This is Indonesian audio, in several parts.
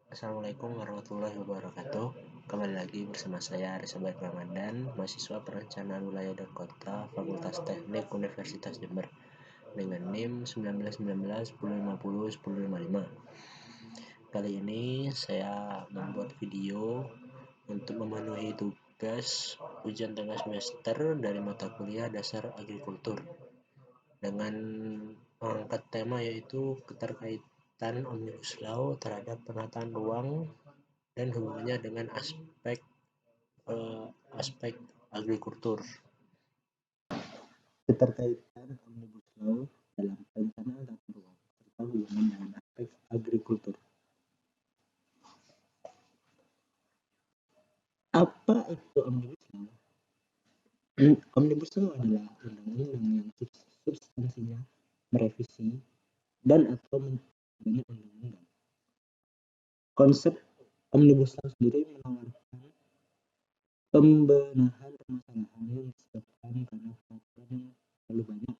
Assalamualaikum warahmatullahi wabarakatuh. Kembali lagi bersama saya Arisa Baik Ramadan, mahasiswa perencanaan wilayah dan kota Fakultas Teknik Universitas Jember dengan NIM 1919 1050 1055. Kali ini saya membuat video untuk memenuhi tugas ujian tengah semester dari mata kuliah dasar agrikultur dengan mengangkat tema yaitu keterkaitan Omnibus Law terhadap penataan ruang dan hubungannya dengan aspek agrikultur. Keterkaitan Omnibus Law dalam perencanaan tata ruang serta hubungan dengan aspek agrikultur. Apa itu Omnibus Law? Omnibus Law adalah undang-undang yang substansinya merevisi dan atau menjadi undang-undang. Konsep Omnibus Law sendiri menawarkan pembenahan permasalahan yang disebabkan karena peraturan yang terlalu banyak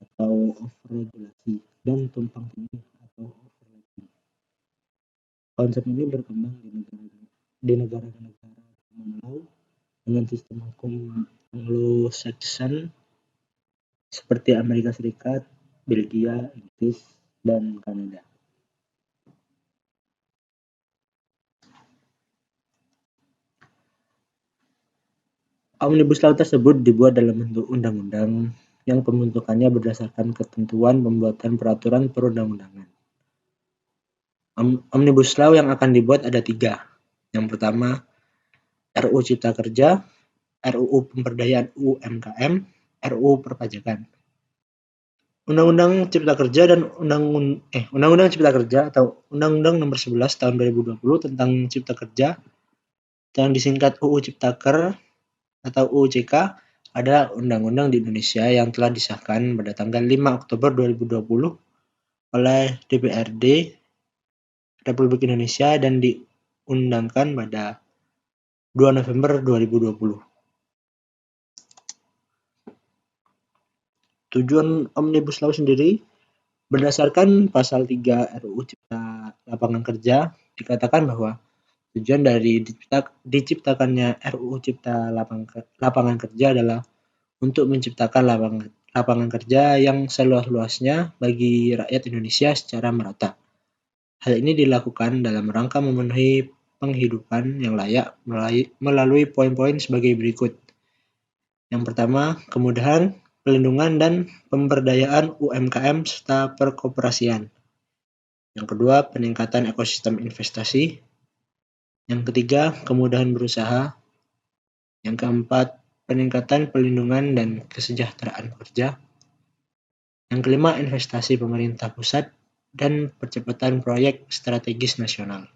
atau overregulasi dan tumpang tindih atau overlapping. Konsep ini berkembang di negara-negara common law dengan sistem hukum Anglo-Saxon seperti Amerika Serikat, Belgia, Inggris, dan Kanada. Omnibus Law tersebut dibuat dalam bentuk undang-undang yang pembentukannya berdasarkan ketentuan pembuatan peraturan perundang-undangan. Omnibus Law yang akan dibuat ada 3. Yang pertama, RUU Cipta Kerja, RUU Pemberdayaan UMKM, RUU Perpajakan. Undang-Undang Cipta Kerja dan Undang-Undang Cipta Kerja atau Undang-Undang Nomor 11 Tahun 2020 tentang Cipta Kerja yang disingkat UU Ciptaker atau UUCK adalah undang-undang di Indonesia yang telah disahkan pada tanggal 5 Oktober 2020 oleh DPRD Republik Indonesia dan diundangkan pada 2 November 2020. Tujuan Omnibus Law sendiri berdasarkan pasal 3 RUU Cipta Lapangan Kerja dikatakan bahwa tujuan dari diciptakannya RUU Cipta Lapangan Kerja adalah untuk menciptakan lapangan kerja yang seluas-luasnya bagi rakyat Indonesia secara merata. Hal ini dilakukan dalam rangka memenuhi penghidupan yang layak melalui poin-poin sebagai berikut. Yang pertama, kemudahan, pelindungan, dan pemberdayaan UMKM serta perkoperasian. Yang kedua, peningkatan ekosistem investasi. Yang ketiga, kemudahan berusaha. Yang keempat, peningkatan pelindungan dan kesejahteraan pekerja. Yang kelima, investasi pemerintah pusat dan percepatan proyek strategis nasional.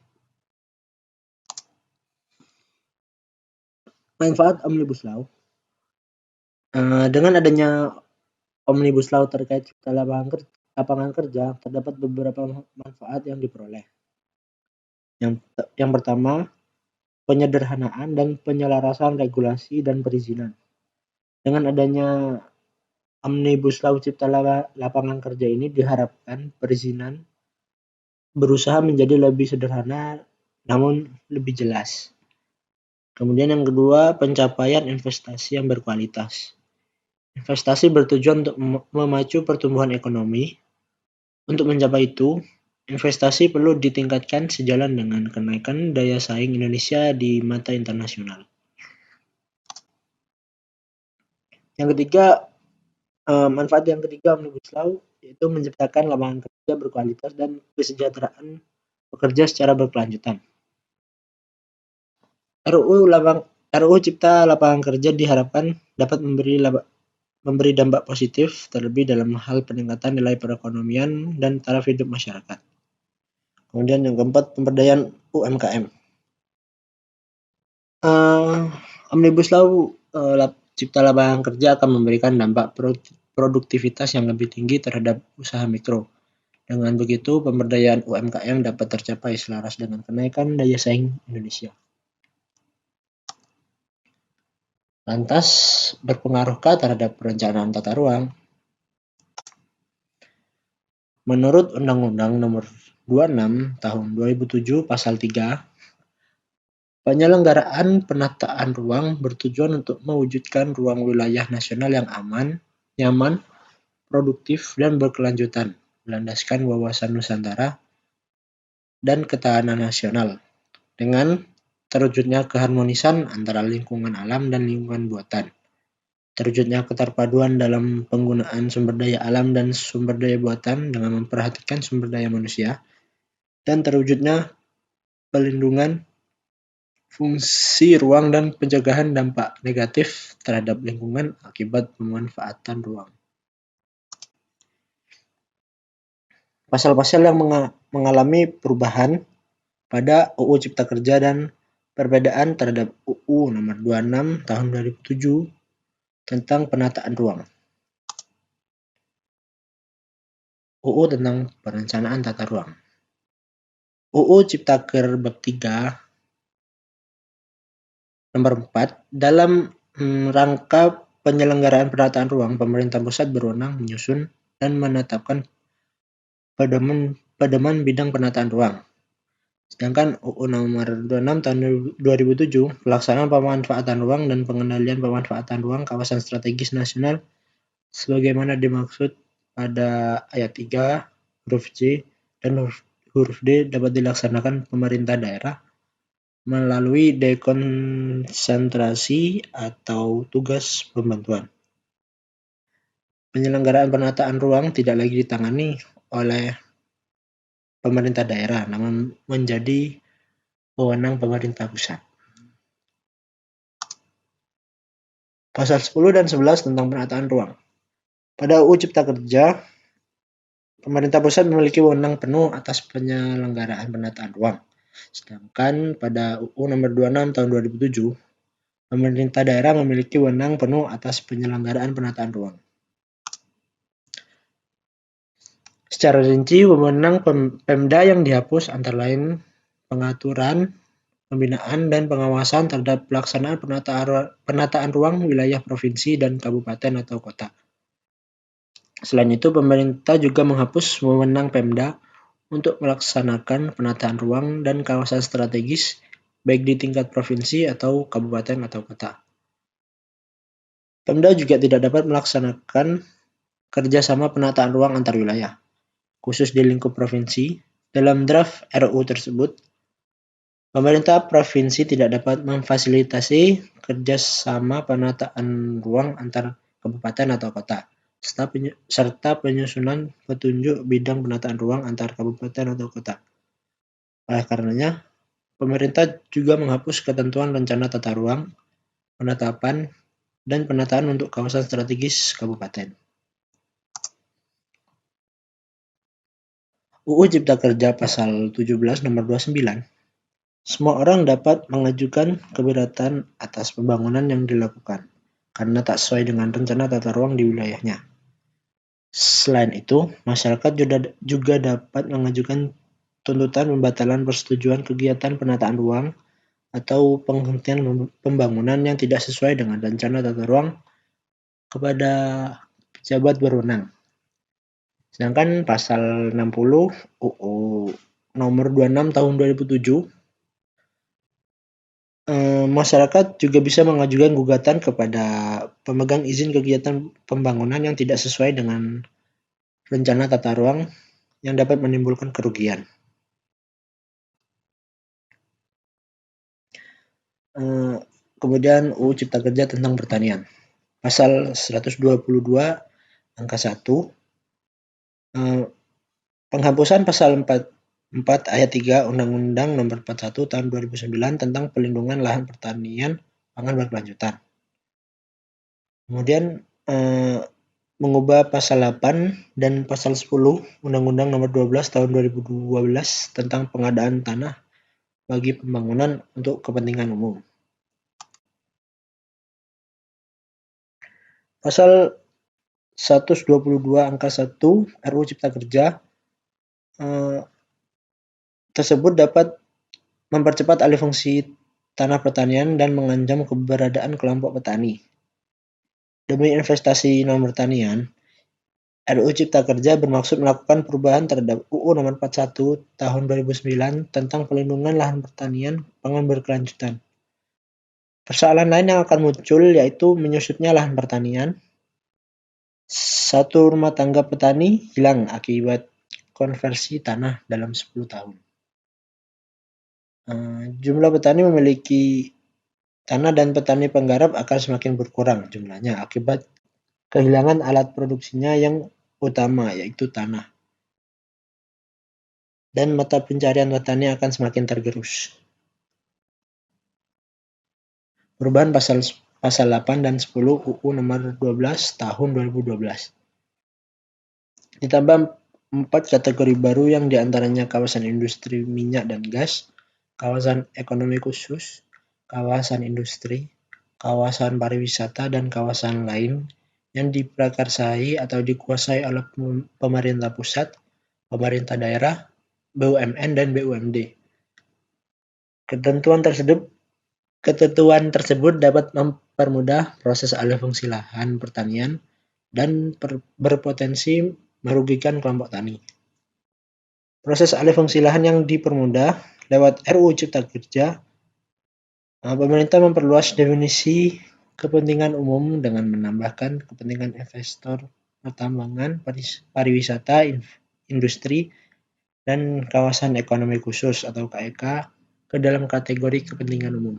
Manfaat Omnibus Law. Dengan adanya Omnibus Law terkait cipta lapangan kerja, terdapat beberapa manfaat yang diperoleh. Yang pertama, penyederhanaan dan penyelarasan regulasi dan perizinan. Dengan adanya Omnibus Law Cipta Lapangan Kerja ini diharapkan perizinan berusaha menjadi lebih sederhana namun lebih jelas. Kemudian yang kedua, pencapaian investasi yang berkualitas. Investasi bertujuan untuk memacu pertumbuhan ekonomi. Untuk mencapai itu, investasi perlu ditingkatkan sejalan dengan kenaikan daya saing Indonesia di mata internasional. Yang ketiga, manfaat yang ketiga Omnibus Law yaitu menciptakan lapangan kerja berkualitas dan kesejahteraan pekerja secara berkelanjutan. RUU Cipta Lapangan Kerja diharapkan dapat memberi dampak positif terlebih dalam hal peningkatan nilai perekonomian dan taraf hidup masyarakat. Kemudian yang keempat, pemberdayaan UMKM. Omnibus Law Cipta Lapangan Kerja akan memberikan dampak produktivitas yang lebih tinggi terhadap usaha mikro. Dengan begitu, pemberdayaan UMKM dapat tercapai selaras dengan kenaikan daya saing Indonesia. Lantas, berpengaruhkah terhadap perencanaan tata ruang? Menurut Undang-Undang Nomor 26 tahun 2007 pasal 3, penyelenggaraan penataan ruang bertujuan untuk mewujudkan ruang wilayah nasional yang aman, nyaman, produktif, dan berkelanjutan, berlandaskan wawasan Nusantara dan ketahanan nasional, dengan terwujudnya keharmonisan antara lingkungan alam dan lingkungan buatan, terwujudnya keterpaduan dalam penggunaan sumber daya alam dan sumber daya buatan dengan memperhatikan sumber daya manusia, dan terwujudnya pelindungan fungsi ruang dan pencegahan dampak negatif terhadap lingkungan akibat pemanfaatan ruang. Pasal-pasal yang mengalami perubahan pada UU Cipta Kerja dan perbedaan terhadap UU Nomor 26 Tahun 2007 tentang penataan ruang. UU tentang perencanaan tata ruang. UU Ciptaker Bab 3 Nomor 4, dalam rangka penyelenggaraan penataan ruang, pemerintah pusat berwenang menyusun dan menetapkan pedoman bidang penataan ruang. Sedangkan UU Nomor 26 Tahun 2007, pelaksanaan pemanfaatan ruang dan pengendalian pemanfaatan ruang kawasan strategis nasional sebagaimana dimaksud pada ayat 3, huruf C dan huruf D dapat dilaksanakan pemerintah daerah melalui dekonsentrasi atau tugas pembantuan. Penyelenggaraan penataan ruang tidak lagi ditangani oleh pemerintah daerah, namun menjadi wewenang pemerintah pusat. Pasal 10 dan 11 tentang penataan ruang. Pada UU Cipta Kerja, pemerintah pusat memiliki wewenang penuh atas penyelenggaraan penataan ruang. Sedangkan pada UU Nomor 26 Tahun 2007, pemerintah daerah memiliki wewenang penuh atas penyelenggaraan penataan ruang. Secara rinci, wewenang Pemda yang dihapus antara lain pengaturan, pembinaan, dan pengawasan terhadap pelaksanaan penataan ruang wilayah provinsi dan kabupaten atau kota. Selain itu, pemerintah juga menghapus wewenang Pemda untuk melaksanakan penataan ruang dan kawasan strategis baik di tingkat provinsi atau kabupaten atau kota. Pemda juga tidak dapat melaksanakan kerjasama penataan ruang antar wilayah, khusus di lingkup provinsi. Dalam draft RUU tersebut, pemerintah provinsi tidak dapat memfasilitasi kerjasama penataan ruang antar kabupaten atau kota, serta penyusunan petunjuk bidang penataan ruang antar kabupaten atau kota. Oleh karenanya, pemerintah juga menghapus ketentuan rencana tata ruang, penetapan, dan penataan untuk kawasan strategis kabupaten. UU Cipta Kerja Pasal 17 Nomor 29, semua orang dapat mengajukan keberatan atas pembangunan yang dilakukan karena tak sesuai dengan rencana tata ruang di wilayahnya. Selain itu, masyarakat juga dapat mengajukan tuntutan pembatalan persetujuan kegiatan penataan ruang atau penghentian pembangunan yang tidak sesuai dengan rencana tata ruang kepada pejabat berwenang. Sedangkan pasal 60 UU Nomor 26 Tahun 2007, masyarakat juga bisa mengajukan gugatan kepada pemegang izin kegiatan pembangunan yang tidak sesuai dengan rencana tata ruang yang dapat menimbulkan kerugian. Kemudian UU Cipta Kerja tentang pertanian. Pasal 122 angka 1, penghapusan pasal 4 ayat 3 Undang-Undang Nomor 41 Tahun 2009 tentang pelindungan lahan pertanian pangan berkelanjutan. Kemudian mengubah pasal 8 dan pasal 10 Undang-Undang Nomor 12 Tahun 2012 tentang pengadaan tanah bagi pembangunan untuk kepentingan umum. Pasal 122 angka 1 RUU Cipta Kerja tersebut dapat mempercepat alih fungsi tanah pertanian dan mengancam keberadaan kelompok petani. Demi investasi non pertanian, RUU Cipta Kerja bermaksud melakukan perubahan terhadap UU Nomor 41 Tahun 2009 tentang pelindungan lahan pertanian pangan berkelanjutan. Persoalan lain yang akan muncul yaitu menyusutnya lahan pertanian. Satu rumah tangga petani hilang akibat konversi tanah dalam 10 tahun. Jumlah petani memiliki tanah dan petani penggarap akan semakin berkurang jumlahnya akibat kehilangan alat produksinya yang utama, yaitu tanah. Dan mata pencarian petani akan semakin tergerus. Perubahan pasal 8 dan 10 UU Nomor 12 Tahun 2012. Ditambah 4 kategori baru yang diantaranya kawasan industri minyak dan gas, kawasan ekonomi khusus, kawasan industri, kawasan pariwisata, dan kawasan lain yang diprakarsai atau dikuasai oleh pemerintah pusat, pemerintah daerah, BUMN, dan BUMD. Ketentuan tersebut dapat mempermudah proses alih fungsi lahan pertanian dan berpotensi merugikan kelompok tani. Proses alih fungsi lahan yang dipermudah lewat RUU Cipta Kerja. Pemerintah memperluas definisi kepentingan umum dengan menambahkan kepentingan investor pertambangan, pariwisata, industri, dan kawasan ekonomi khusus atau KEK ke dalam kategori kepentingan umum.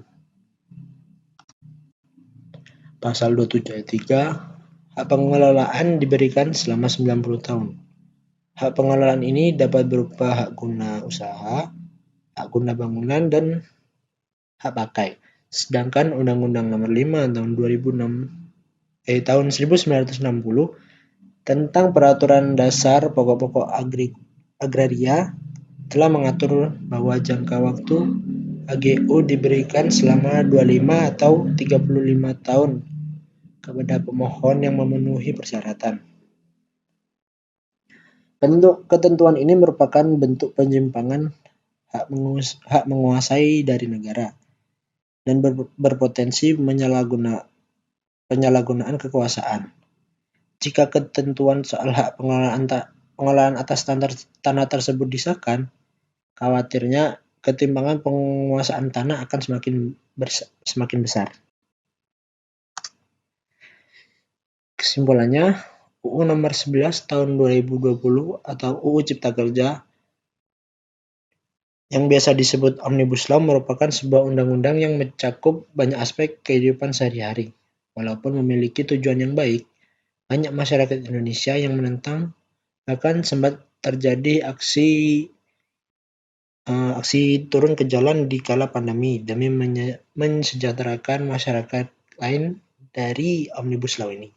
Pasal 27 ayat 3, hak pengelolaan diberikan selama 90 tahun. Hak pengelolaan ini dapat berupa hak guna usaha, hak guna bangunan, dan hak pakai. Sedangkan Undang-Undang Nomor 5 tahun 1960 tentang Peraturan Dasar Pokok-pokok Agraria telah mengatur bahwa jangka waktu HGU diberikan selama 25 atau 35 tahun kepada pemohon yang memenuhi persyaratan. Ketentuan ini merupakan bentuk penyimpangan hak menguasai dari negara dan berpotensi penyalahgunaan kekuasaan. Jika ketentuan soal hak pengelolaan atas tanah tersebut disahkan, khawatirnya ketimpangan penguasaan tanah akan semakin besar. Kesimpulannya, UU Nomor 11 Tahun 2020 atau UU Cipta Kerja yang biasa disebut Omnibus Law merupakan sebuah undang-undang yang mencakup banyak aspek kehidupan sehari-hari. Walaupun memiliki tujuan yang baik, banyak masyarakat Indonesia yang menentang, bahkan sempat terjadi aksi turun ke jalan di kala pandemi demi mensejahterakan masyarakat lain dari Omnibus Law ini.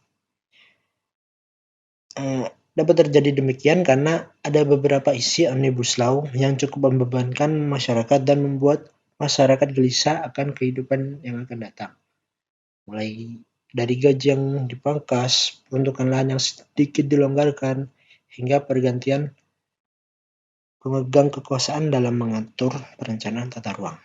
Dapat terjadi demikian karena ada beberapa isi Omnibus Law yang cukup membebankan masyarakat dan membuat masyarakat gelisah akan kehidupan yang akan datang. Mulai dari gaji yang dipangkas, peruntukan lahan yang sedikit dilonggarkan, hingga pergantian pemegang kekuasaan dalam mengatur perencanaan tata ruang.